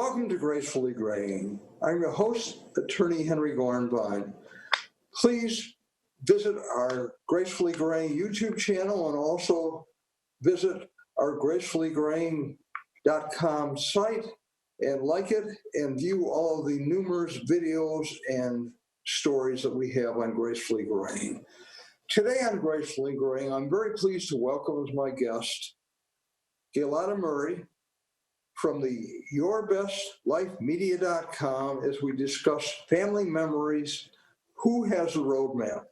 Welcome to Gracefully Graying. I'm your host, Attorney Henry Gornbein. Please visit our Gracefully Graying YouTube channel and also visit our gracefullygraying.com site and like it and view all of the numerous videos and stories that we have on Gracefully Graying. Today on Gracefully Graying, I'm very pleased to welcome as my guest Gaylotta Murray from the YourBestLifeMedia.com as we discuss family memories. Who has a roadmap?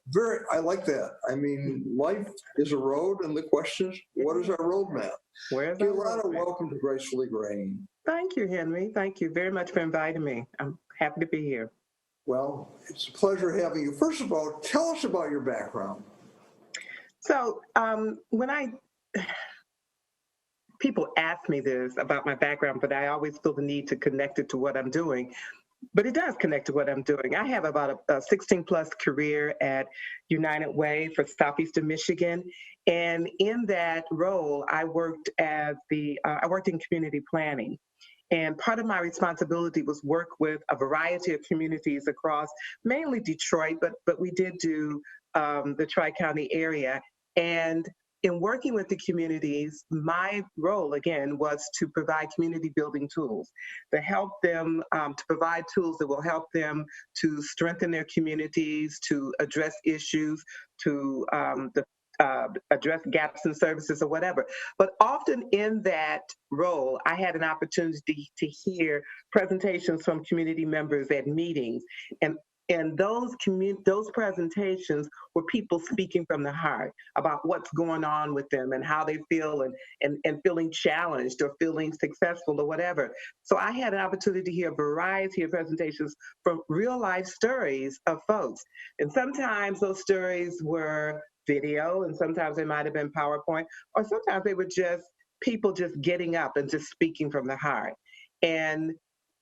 I like that. I mean, life is a road, and the question is, what is our roadmap? Where's our Gaylotta, roadmap? welcome to Gracefully Graying. Thank you, Henry. Thank you very much for inviting me. I'm happy to be here. Well, it's a pleasure having you. First of all, tell us about your background. So people ask me this about my background, but I always feel the need to connect it to what I'm doing. But it does connect to what I'm doing. I have about a 16-plus career at United Way for Southeastern Michigan. And in that role, I worked in community planning. And part of my responsibility was work with a variety of communities across mainly Detroit, but we did do the Tri-County area. And in working with the communities, my role, again, was to provide community building tools, to help them, to provide tools that will help them to strengthen their communities, to address issues, to address gaps in services or whatever. But often in that role, I had an opportunity to hear presentations from community members at meetings. And those presentations were people speaking from the heart about what's going on with them and how they feel and feeling challenged or feeling successful or whatever. So I had an opportunity to hear a variety of presentations from real life stories of folks. And sometimes those stories were video, and sometimes they might have been PowerPoint, or sometimes they were just people just getting up and just speaking from the heart. And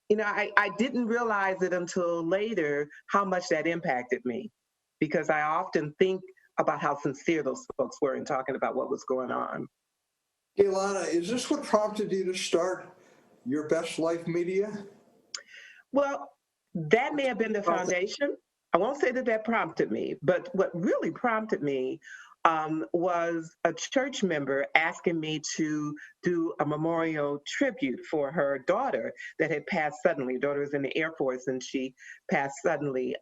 I didn't realize it until later how much that impacted me, because I often think about how sincere those folks were in talking about what was going on. Gaylotta, is this what prompted you to start Your Best Life Media? Well, that may have been the foundation. I won't say that prompted me, but what really prompted me was a church member asking me to do a memorial tribute for her daughter that had passed suddenly. Her daughter was in the Air Force, and she passed suddenly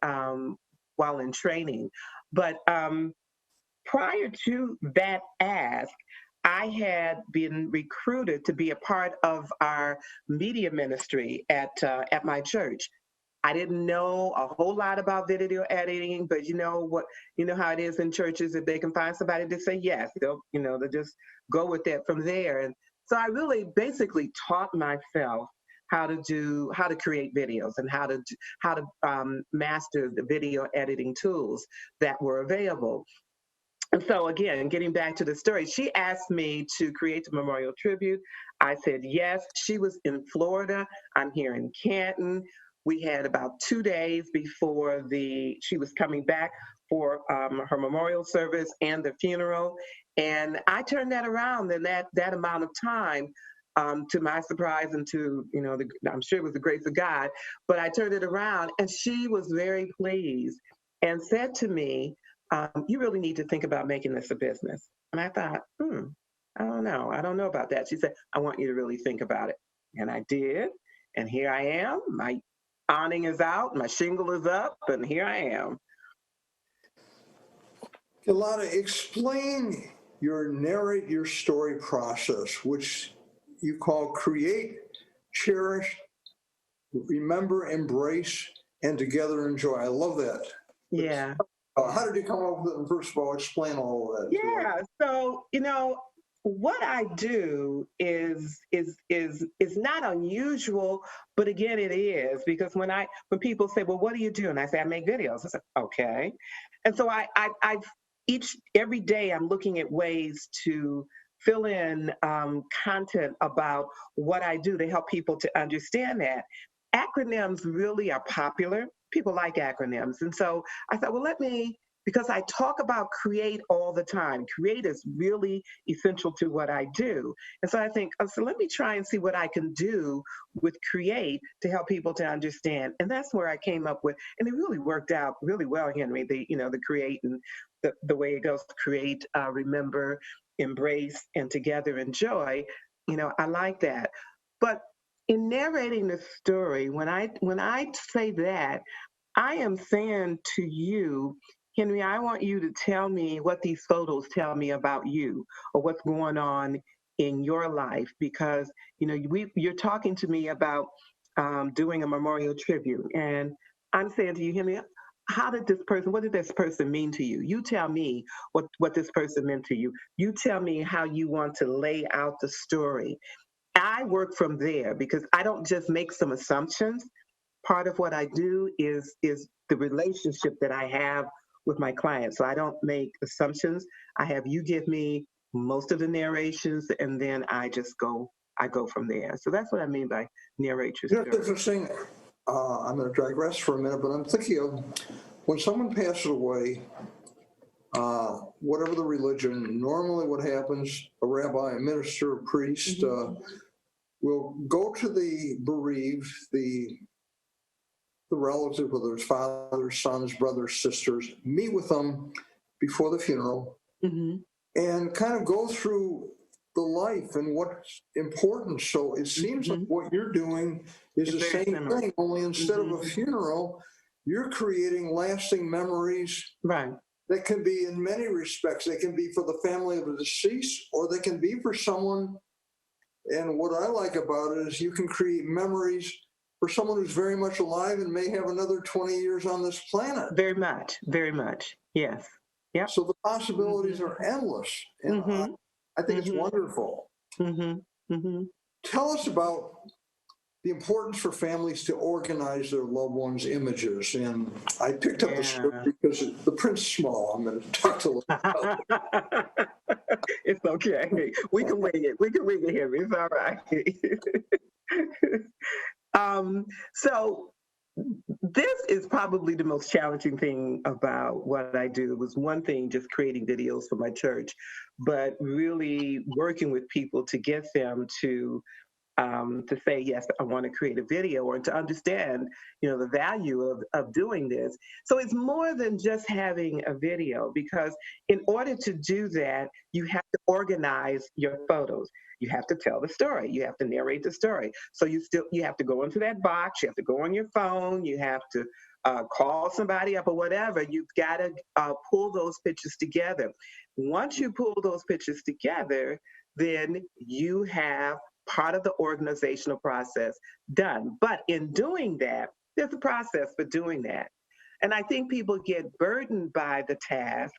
while in training. But prior to that ask, I had been recruited to be a part of our media ministry at my church. I didn't know a whole lot about video editing, but you know how it is in churches. If they can find somebody to say yes, they'll just go with that from there. And so I really basically taught myself how to create videos and how to master the video editing tools that were available. And so again, getting back to the story, she asked me to create the memorial tribute. I said yes. She was in Florida. I'm here in Canton. We had about 2 days before she was coming back for her memorial service and the funeral. And I turned that around in that amount of time, to my surprise and to, I'm sure it was the grace of God, but I turned it around and she was very pleased and said to me, you really need to think about making this a business. And I thought, I don't know about that. She said, I want you to really think about it. And I did. And here I am. My awning is out, my shingle is up, and here I am. Gaylotta, explain your narrate your story process, which you call create, cherish, remember, embrace, and together enjoy. I love that. Yeah. How did you come up with it? And first of all, explain all of that. Yeah. So, what I do is not unusual, but again, it is, because when people say, well, what do you do? And I say, I make videos. I say, okay. And so every day I'm looking at ways to fill in content about what I do to help people to understand that. Acronyms really are popular. People like acronyms. And so I thought, well, let me because I talk about create all the time. Create is really essential to what I do. And so I think, oh, so let me try and see what I can do with create to help people to understand. And that's where I came up with, and it really worked out really well, Henry, the create and the way it goes, create, remember, embrace, and together enjoy. I like that. But in narrating the story, when I say that, I am saying to you, Henry, I want you to tell me what these photos tell me about you or what's going on in your life, because you're talking to me about doing a memorial tribute, and I'm saying to you, Henry, what did this person mean to you? You tell me what this person meant to you. You tell me how you want to lay out the story. I work from there because I don't just make some assumptions. Part of what I do is the relationship that I have with my clients. So I don't make assumptions. I have you give me most of the narrations, and then I go from there. So that's what I mean by narrate your It's story. interesting. I'm going to digress for a minute, but I'm thinking of when someone passes away, whatever the religion, normally what happens, a rabbi, a minister, a priest, will go to the bereaved, the relative, whether it's fathers, sons, brothers, sisters, meet with them before the funeral, and kind of go through the life and what's important. So it seems like what you're doing is the same thing, only instead of a funeral, you're creating lasting memories. Right. That can be in many respects. They can be for the family of a deceased, or they can be for someone. And what I like about it is you can create memories for someone who's very much alive and may have another 20 years on this planet. Very much, very much. Yes. Yep. So the possibilities are endless. And I think it's wonderful. Tell us about the importance for families to organize their loved ones' images. And I picked up the script because the print's small. I'm going to talk a little about it. It's okay. We can wing it. We can wing it, Henry. It's all right. So this is probably the most challenging thing about what I do. It was one thing just creating videos for my church, but really working with people to get them to say, yes, I want to create a video, or to understand, the value of doing this. So it's more than just having a video, because in order to do that, you have to organize your photos. You have to tell the story. You have to narrate the story. So you have to go into that box. You have to go on your phone. You have to call somebody up or whatever. You've got to pull those pictures together. Once you pull those pictures together, then you have part of the organizational process done. But in doing that, there's a process for doing that. And I think people get burdened by the task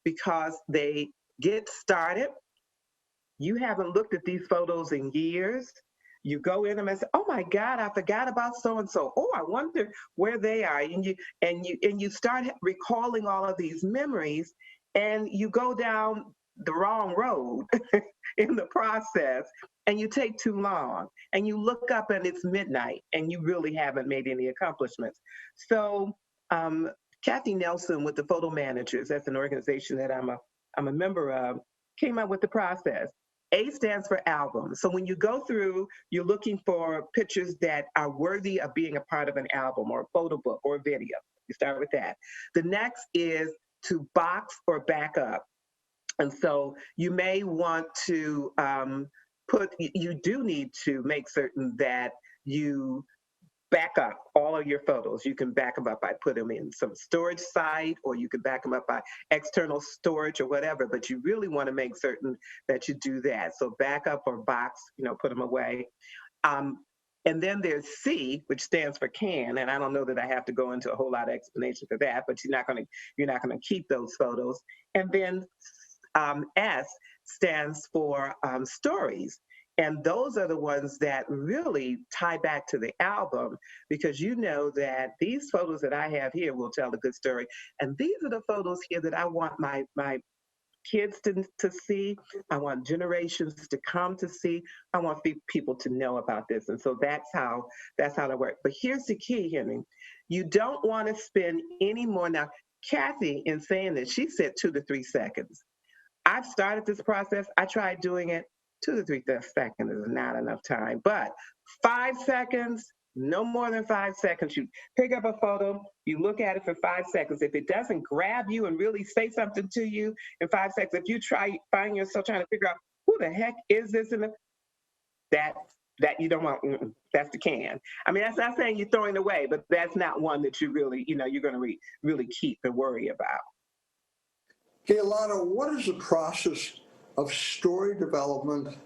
because they get started. You haven't looked at these photos in years. You go in them and say, "Oh my God, I forgot about so and so. Oh, I wonder where they are." And you start recalling all of these memories, and you go down the wrong road in the process, and you take too long, and you look up and it's midnight, and you really haven't made any accomplishments. So Kathy Nelson with the Photo Managers, that's an organization that I'm a member of, came up with the process. A stands for album. So when you go through, you're looking for pictures that are worthy of being a part of an album or a photo book or a video. You start with that. The next is to box or back up. And so you may want to you do need to make certain that you back up all of your photos. You can back them up by putting them in some storage site, or you can back them up by external storage or whatever, but you really want to make certain that you do that. So back up or box, put them away. And then there's C, which stands for can, and I don't know that I have to go into a whole lot of explanation for that, but you're not going to keep those photos. And then S stands for stories. And those are the ones that really tie back to the album, because you know that these photos that I have here will tell a good story. And these are the photos here that I want my kids to see. I want generations to come to see. I want people to know about this. And so that's how that works. But here's the key, Henry. You don't want to spend any more. Now, Kathy, in saying this, she said 2 to 3 seconds. I've started this process. I tried doing it. 2 to 3 seconds is not enough time, but 5 seconds, no more than 5 seconds. You pick up a photo, you look at it for 5 seconds. If it doesn't grab you and really say something to you in 5 seconds, if you find yourself trying to figure out who the heck is this, that you don't want, that's the can. I mean, that's not saying you're throwing it away, but that's not one that you really, you're going to really keep and worry about. Gaylotta, what is the process of story development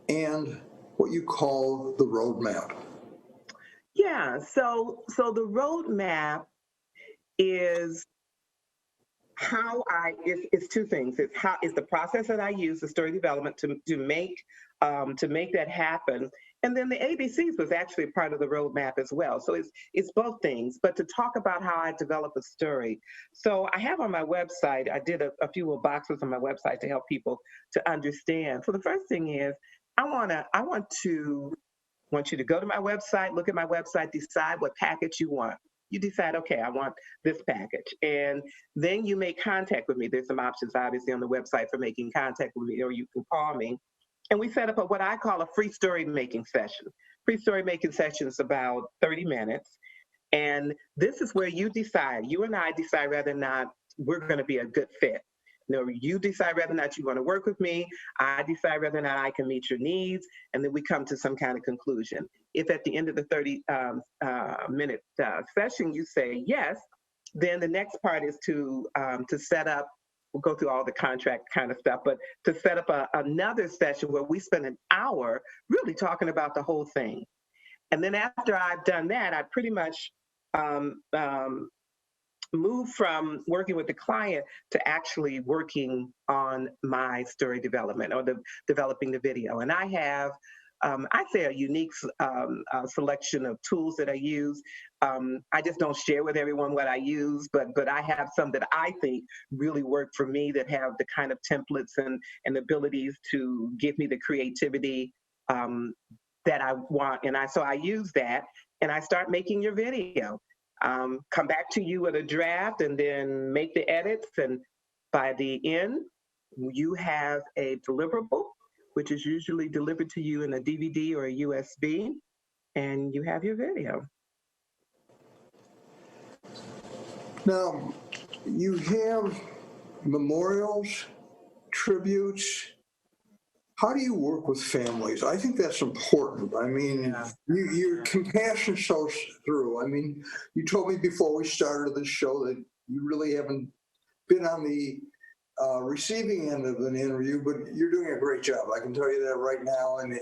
and what you call the roadmap? Yeah, so the roadmap is it's two things. It's the process that I use, the story development to make that happen. And then the ABCs was actually part of the roadmap as well. So it's both things, but to talk about how I develop a story. So I have on my website, I did a few little boxes on my website to help people to understand. So the first thing is I want you to go to my website, look at my website, decide what package you want. You decide, okay, I want this package. And then you make contact with me. There's some options, obviously, on the website for making contact with me, or you can call me. And we set up what I call a free story making session. Free story making session is about 30 minutes. And this is where you and I decide whether or not we're going to be a good fit. You decide whether or not you want to work with me. I decide whether or not I can meet your needs, and then we come to some kind of conclusion. If at the end of the 30-minute session you say yes, then the next part is to set up. We'll go through all the contract kind of stuff, but to set up another session where we spend an hour really talking about the whole thing. And then after I've done that, I pretty much move from working with the client to actually working on my story development or developing the video. And I have, I'd say, a unique selection of tools that I use. I just don't share with everyone what I use, but I have some that I think really work for me, that have the kind of templates and abilities to give me the creativity that I want. And so I use that, and I start making your video. Come back to you with a draft, and then make the edits. And by the end, you have a deliverable, which is usually delivered to you in a DVD or a USB, and you have your video. Now, you have memorials, tributes. How do you work with families? I think that's important. I mean, your compassion shows through. I mean, you told me before we started the show that you really haven't been on the receiving end of an interview, but you're doing a great job. I can tell you that right now. And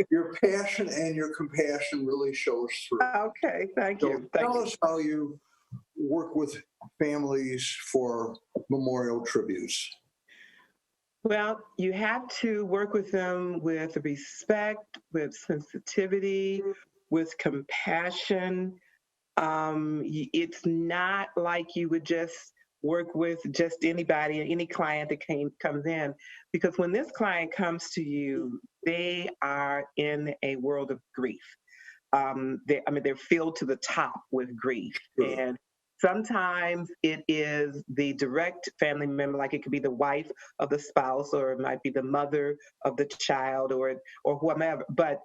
your passion and your compassion really shows through. Okay, thank you. Tell us how you work with families for memorial tributes. Well, you have to work with them with respect, with sensitivity, with compassion. It's not like you would just work with just anybody, any client that comes in, because when this client comes to you, they are in a world of grief. They're filled to the top with grief. Sure. And sometimes it is the direct family member, like it could be the wife of the spouse, or it might be the mother of the child, or whomever. But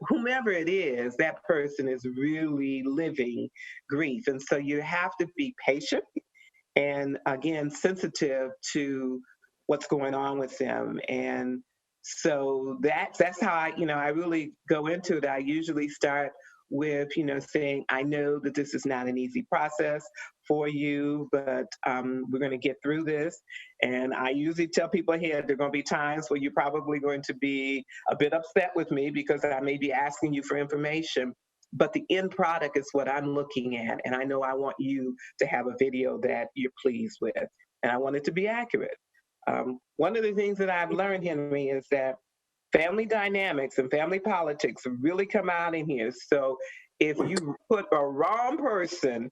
whomever it is, that person is really living grief. And so you have to be patient and, again, sensitive to what's going on with them. And so that's how I really go into it. I usually start with, saying, I know that this is not an easy process for you, but we're going to get through this. And I usually tell people ahead, there are going to be times where you're probably going to be a bit upset with me because I may be asking you for information, but the end product is what I'm looking at. And I know I want you to have a video that you're pleased with, and I want it to be accurate. One of the things that I've learned, Henry, is that family dynamics and family politics really come out in here. So if you put a wrong person,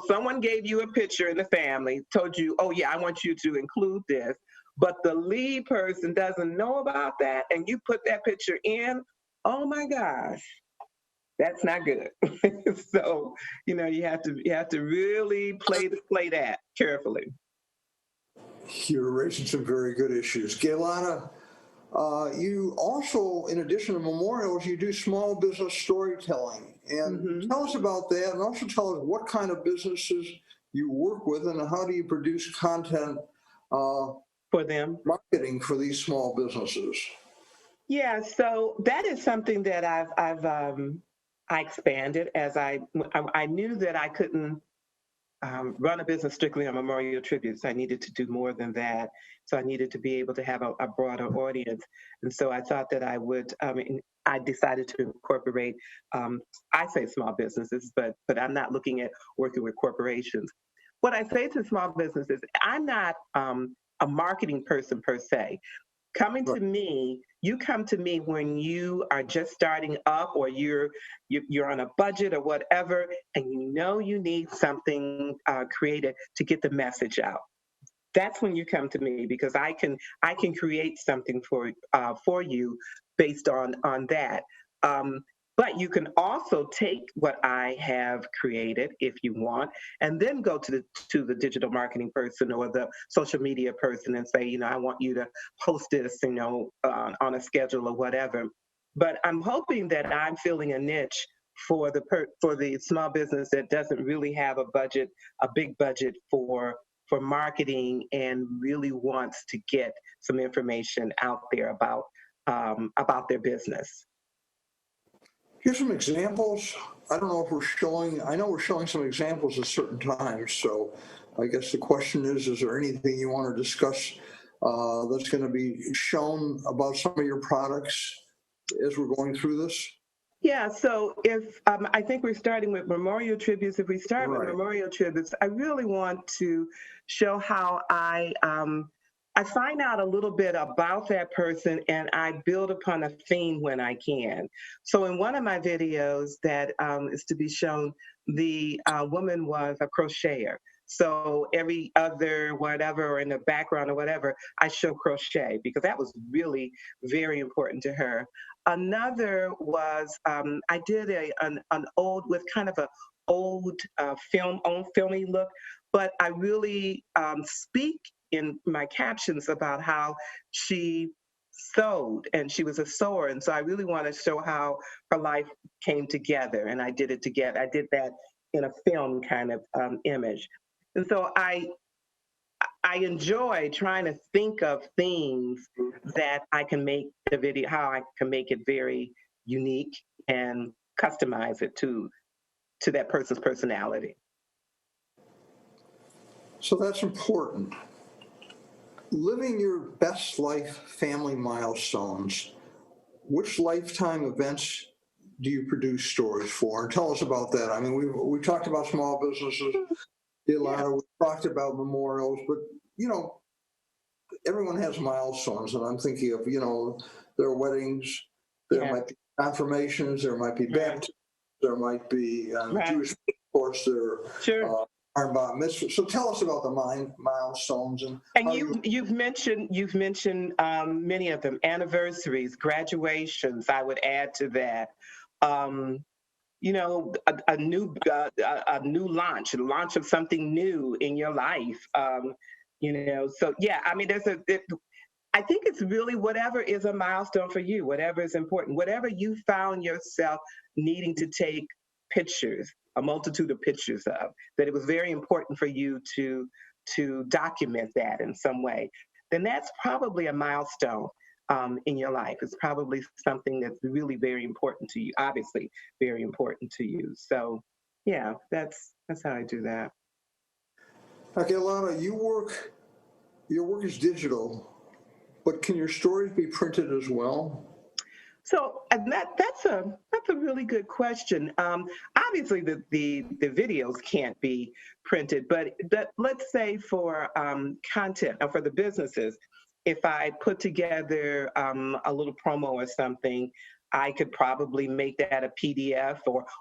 someone gave you a picture in the family, told you, oh yeah, I want you to include this, but the lead person doesn't know about that, and you put that picture in, oh my gosh, That's not good. So, you have to really play that carefully. You're raising some very good issues. Gaylotta, you also, in addition to memorials, you do small business storytelling. And Hmm. tell us about that, and also tell us what kind of businesses you work with and how do you produce content For them. marketing for these small businesses. Yeah, so that is something that I expanded as I knew that I couldn't run a business strictly on memorial tributes. I needed to do more than that. So I needed to be able to have a broader audience. And so I thought that I would, I decided to incorporate, I say small businesses, but I'm not looking at working with corporations. What I say to small businesses, I'm not a marketing person per se. Coming Right. to me, you come to me when you are just starting up, or you're on a budget or whatever, and you need something created to get the message out. That's when you come to me, because I can create something for you based on that. Um, but you can also take what I have created, if you want, and then go to the digital marketing person or the social media person and say, I want you to post this, on a schedule or whatever. But I'm hoping that I'm filling a niche for the small business that doesn't really have a big budget for marketing, and really wants to get some information out there about their business. Here's some examples. I don't know if we're showing, I know we're showing some examples at certain times. So I guess the question is there anything you want to discuss that's going to be shown about some of your products as we're going through this? Yeah, so if I think we're starting with memorial tributes. If we start with Right. memorial tributes, I really want to show how I find out a little bit about that person, and I build upon a theme when I can. So in one of my videos that is to be shown, the woman was a crocheter. So every other whatever, or in the background or whatever, I show crochet, because that was really very important to her. Another was I did an old, with kind of a old filmy look, but I really speak in my captions about how she sewed, and she was a sewer, and so I really want to show how her life came together, and I did it together. I did that in a film kind of image, and so I enjoy trying to think of things that I can make the video, how I can make it very unique and customize it to that person's personality. So that's important. Living your best life family milestones. Which lifetime events do you produce stories for? And tell us about that. I mean, we talked about small businesses, Yeah, we talked about memorials, but you know, everyone has milestones, and I'm thinking of, their weddings, there yeah, might be confirmations, there might be right, baptisms, there might be right. Jewish, of course, there Sure. are bar mitzvahs. So tell us about the milestones and And how you. you've mentioned many of them: anniversaries, graduations. I would add to that. Um, a new launch of something new in your life. So yeah, I mean, I think it's really whatever is a milestone for you, whatever is important, whatever you found yourself needing to take pictures, a multitude of pictures of, that it was very important for you to document that in some way, then that's probably a milestone in your life. It's probably something that's really very important to you, obviously very important to you. So yeah, that's how I do that. Okay, Alana, your work is digital, but can your stories be printed as well? So and that's a really good question. Obviously, the videos can't be printed, but let's say for content, or for the businesses, if I put together a little promo or something, I could probably make that a PDF,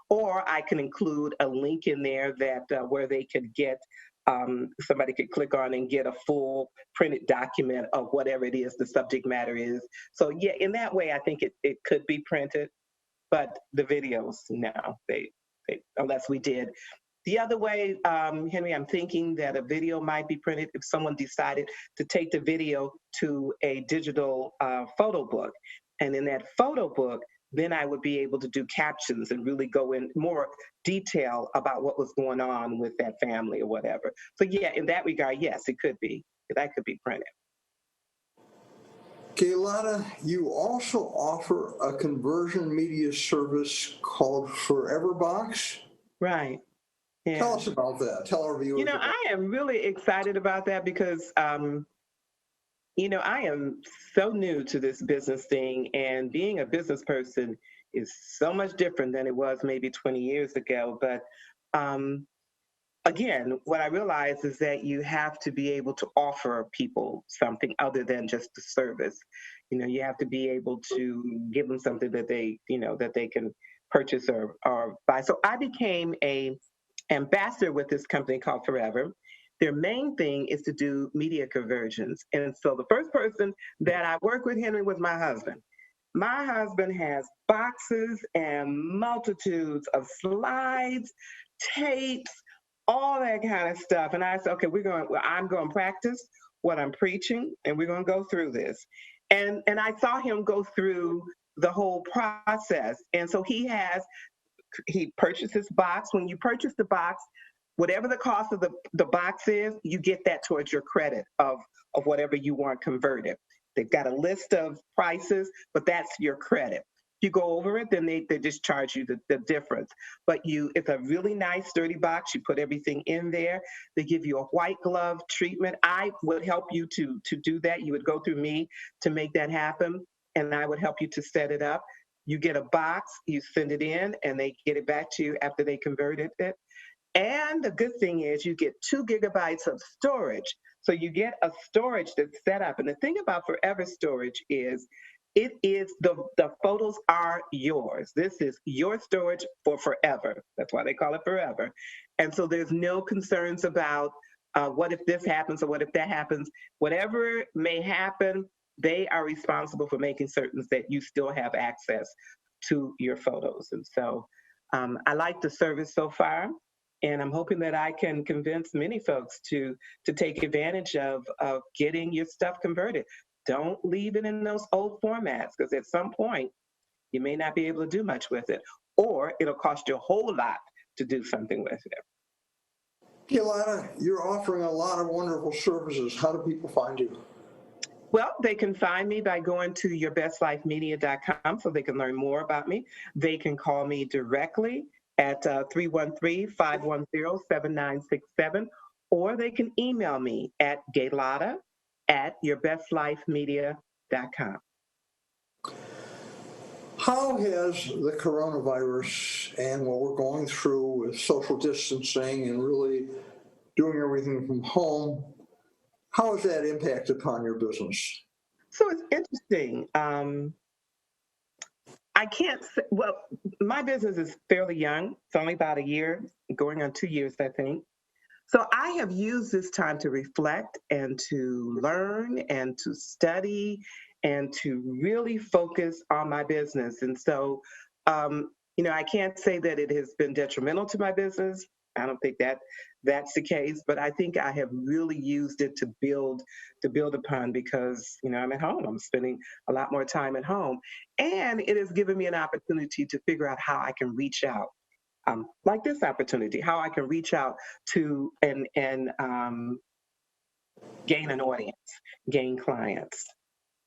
or I can include a link in there that where they could get, somebody could click on and get a full printed document of whatever it is the subject matter is. So yeah, in that way, I think it could be printed. but the videos, no, they unless we did. The other way, Henry, I'm thinking that a video might be printed if someone decided to take the video to a digital photo book. And in that photo book, then I would be able to do captions and really go in more detail about what was going on with that family or whatever. So yeah, in that regard, yes, it could be. That could be printed. Gaylotta, you also offer a conversion media service called Foreverbox. Right. Yeah. Tell us about that. Tell our viewers about I am really excited about that because I am so new to this business thing, and being a business person is so much different than it was maybe 20 years ago. But um, again, what I realize is that you have to be able to offer people something other than just the service. You have to be able to give them something that that they can purchase or buy. So I became a ambassador with this company called Forever. Their main thing is to do media conversions. And so the first person that I worked with, Henry, was my husband. My husband has boxes and multitudes of slides, tapes, all that kind of stuff. And I said, okay, I'm going to practice what I'm preaching, and we're going to go through this. And I saw him go through the whole process. And so he purchased this box. When you purchase the box, whatever the cost of the box is, you get that towards your credit of whatever you want converted. They've got a list of prices, but that's your credit. If you go over it, then they just charge you the difference. But it's a really nice, sturdy box. You put everything in there. They give you a white glove treatment. I would help you to do that. You would go through me to make that happen, and I would help you to set it up. You get a box, you send it in, and they get it back to you after they converted it. And the good thing is you get 2 gigabytes of storage. So you get a storage that's set up. And the thing about Forever Storage is the photos are yours. This is your storage for forever. That's why they call it Forever. And so there's no concerns about what if this happens or what if that happens. Whatever may happen, they are responsible for making certain that you still have access to your photos. And so I like the service so far. And I'm hoping that I can convince many folks to take advantage of getting your stuff converted. Don't leave it in those old formats, because at some point you may not be able to do much with it, or it'll cost you a whole lot to do something with it. Gaylotta, you're offering a lot of wonderful services. How do people find you? Well, they can find me by going to YourBestLifeMedia.com so they can learn more about me. They can call me directly at 313-510-7967, or they can email me at Gaylotta@YourBestLifeMedia.com. How has the coronavirus and what we're going through with social distancing and really doing everything from home, how has that impacted upon your business? So it's interesting. I can't say, well, my business is fairly young. It's only about a year, going on 2 years, I think. So I have used this time to reflect and to learn and to study and to really focus on my business. And so, I can't say that it has been detrimental to my business. I don't think that's the case, but I think I have really used it to build upon, because I'm at home. I'm spending a lot more time at home, and it has given me an opportunity to figure out how I can reach out, like this opportunity, how I can reach out to and gain an audience, gain clients.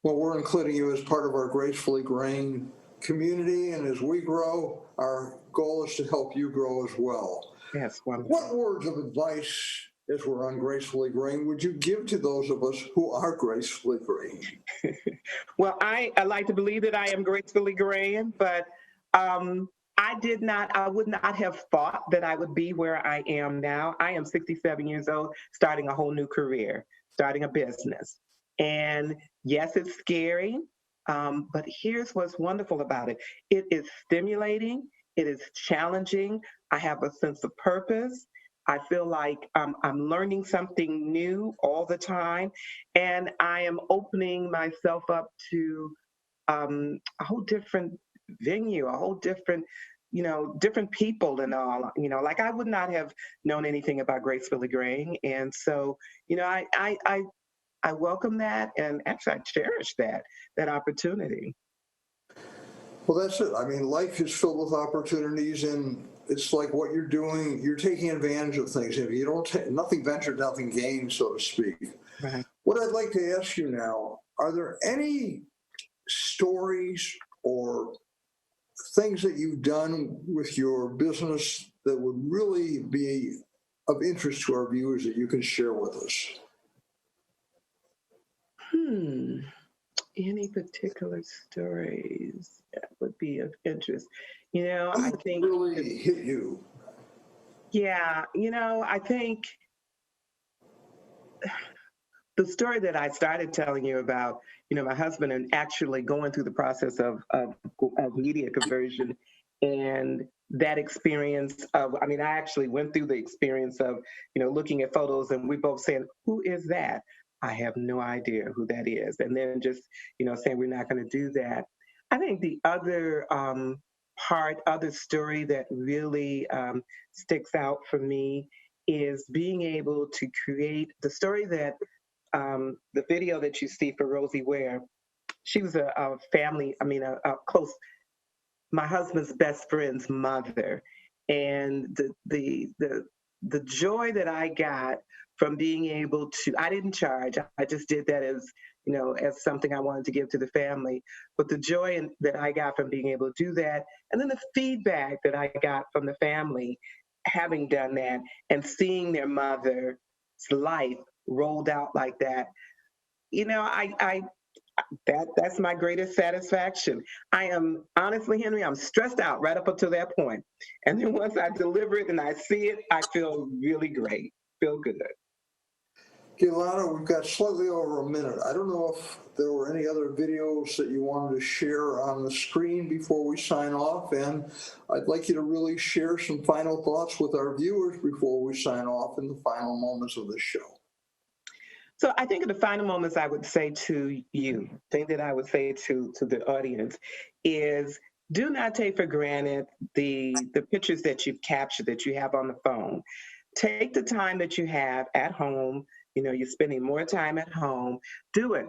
Well, we're including you as part of our Gracefully Growing community, and as we grow, our goal is to help you grow as well. Yes, wonderful. What words of advice, as we're on Gracefully Growing, would you give to those of us who are gracefully growing? Well, I like to believe that I am gracefully growing, but I would not have thought that I would be where I am now. I am 67 years old, starting a whole new career, starting a business. And yes, it's scary, but here's what's wonderful about it. It is stimulating. It is challenging. I have a sense of purpose. I feel like I'm learning something new all the time, and I am opening myself up to a whole different venue, a whole different, different people and all. Like I would not have known anything about Gracefully Graying, and so I welcome that, and actually I cherish that opportunity. Well, that's it. I mean, life is filled with opportunities, and it's like what you're doing, you're taking advantage of things. If you don't take nothing ventured, nothing gained, so to speak. Right. What I'd like to ask you now, are there any stories or things that you've done with your business that would really be of interest to our viewers that you can share with us? Any particular stories that would be of interest? I think Really hit you. yeah, I think the story that I started telling you about, my husband and actually going through the process of media conversion, and that experience of, I actually went through the experience of, looking at photos and we both saying, who is that? I have no idea who that is. And then just, saying we're not going to do that. I think the other other story that really sticks out for me is being able to create the story that the video that you see for Rosie Ware. She was a family, a close, my husband's best friend's mother, and the joy that I got from being able to, I didn't charge, I just did that as, as something I wanted to give to the family, but the joy that I got from being able to do that, and then the feedback that I got from the family having done that and seeing their mother's life rolled out like that, I that's my greatest satisfaction. I am honestly, Henry, I'm stressed out right up until that point. And then once I deliver it and I see it, I feel really great, feel good. Gaylotta, we've got slightly over a minute. I don't know if there were any other videos that you wanted to share on the screen before we sign off, and I'd like you to really share some final thoughts with our viewers before we sign off in the final moments of the show. So I think in the final moments I would say to you, thing that I would say to the audience is, do not take for granted the pictures that you've captured, that you have on the phone. Take the time that you have at home. You're spending more time at home. Do it.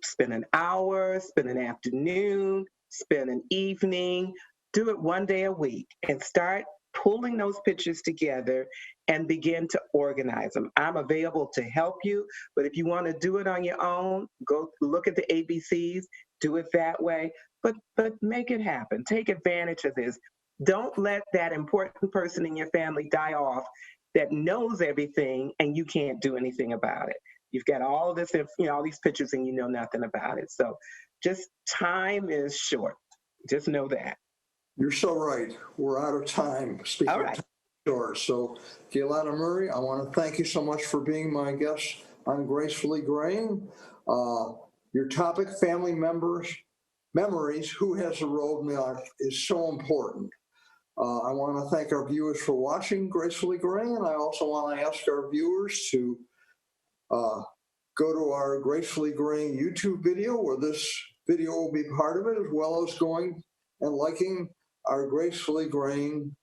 Spend an hour, spend an afternoon, spend an evening. Do it one day a week and start pulling those pictures together and begin to organize them. I'm available to help you, but if you want to do it on your own, go look at the ABCs, do it that way, but make it happen. Take advantage of this. Don't let that important person in your family die off that knows everything and you can't do anything about it. You've got all this, all these pictures and you know nothing about it. So just time is short. Just know that. You're so right. We're out of time. Speaking all right. of time short. So, Gaylotta Murray, I want to thank you so much for being my guest on Gracefully Graying. Your topic, family memories, who has a roadmap, is so important. I want to thank our viewers for watching Gracefully Graying, and I also want to ask our viewers to go to our Gracefully Graying YouTube video, where this video will be part of it, as well as going and liking our Gracefully Graying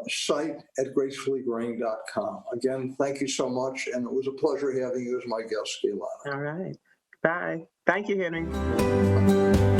site at gracefullygraying.com. Again, thank you so much, and it was a pleasure having you as my guest, Gaylotta. All right. Bye. Thank you, Henry.